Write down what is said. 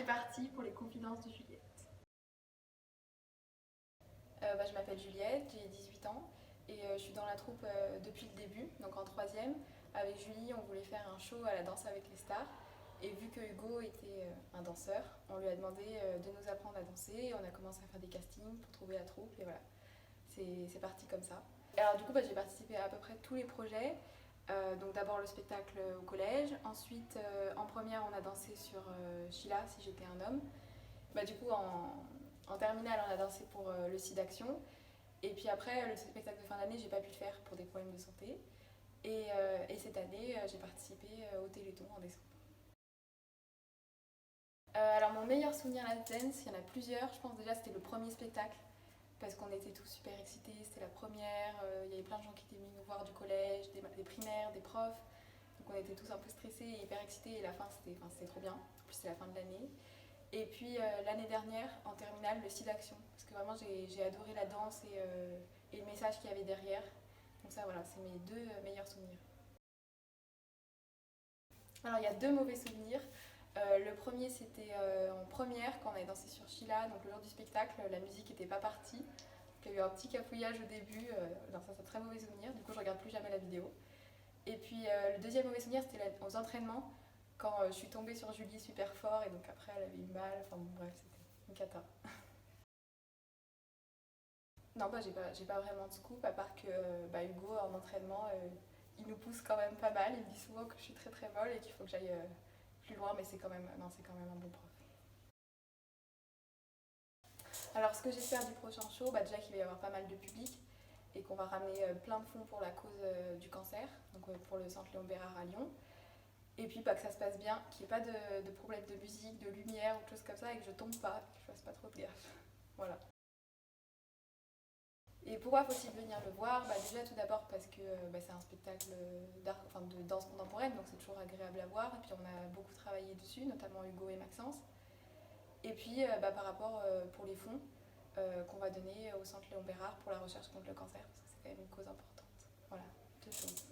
parti pour les confidences de Juliette. Je m'appelle Juliette, j'ai 18 ans et je suis dans la troupe depuis le début, donc en troisième. Avec Julie, on voulait faire un show à la danse avec les stars. Et vu que Hugo était un danseur, on lui a demandé de nous apprendre à danser. On a commencé à faire des castings pour trouver la troupe et voilà, c'est parti comme ça. Alors du coup, j'ai participé à peu près tous les projets. Donc d'abord le spectacle au collège, ensuite en première on a dansé sur Sheila, si j'étais un homme. Du coup en terminale on a dansé pour le SIDAction. Et puis après le spectacle de fin d'année j'ai pas pu le faire pour des problèmes de santé. Et cette année j'ai participé au Téléthon en décembre. Alors mon meilleur souvenir à la dance, il y en a plusieurs. Je pense déjà c'était le premier spectacle parce qu'on était tous super excités, c'était la première, il y avait plein de gens qui étaient venus nous voir du collège, des primaires, des profs. Donc on était tous un peu stressés et hyper excités et la fin c'était trop bien. En plus c'est la fin de l'année. Et puis l'année dernière en terminale le SIDAction parce que vraiment j'ai adoré la danse et le message qu'il y avait derrière. Donc ça voilà, c'est mes deux meilleurs souvenirs. Alors il y a deux mauvais souvenirs. Le premier c'était en première quand on avait dansé sur Sheila, donc le jour du spectacle, la musique n'était pas partie. Il y a eu un petit cafouillage au début, ça c'est un très mauvais souvenir, du coup je regarde plus jamais la vidéo. Et puis le deuxième mauvais souvenir c'était aux entraînements, quand je suis tombée sur Julie super fort et donc après elle avait eu mal, enfin bon bref c'était une cata. Non j'ai pas vraiment de scoop à part que Hugo en entraînement il nous pousse quand même pas mal, il me dit souvent que je suis très très molle et qu'il faut que j'aille plus loin mais c'est quand même un bon prof. Alors ce que j'espère du prochain show, déjà qu'il va y avoir pas mal de public et qu'on va ramener plein de fonds pour la cause du cancer, donc pour le centre Léon Bérard à Lyon. Et puis que ça se passe bien, qu'il n'y ait pas de problème de musique, de lumière ou de choses comme ça et que je tombe pas, que je fasse pas trop de gaffe. Voilà. Et pourquoi faut-il venir le voir? Déjà tout d'abord parce que c'est un spectacle d'art, enfin, de danse contemporaine, donc c'est toujours agréable à voir. Et puis on a beaucoup travaillé dessus, notamment Hugo et Maxence. Et puis par rapport pour les fonds qu'on va donner au centre Léon Bérard pour la recherche contre le cancer, parce que c'est quand même une cause importante. Voilà, deux choses.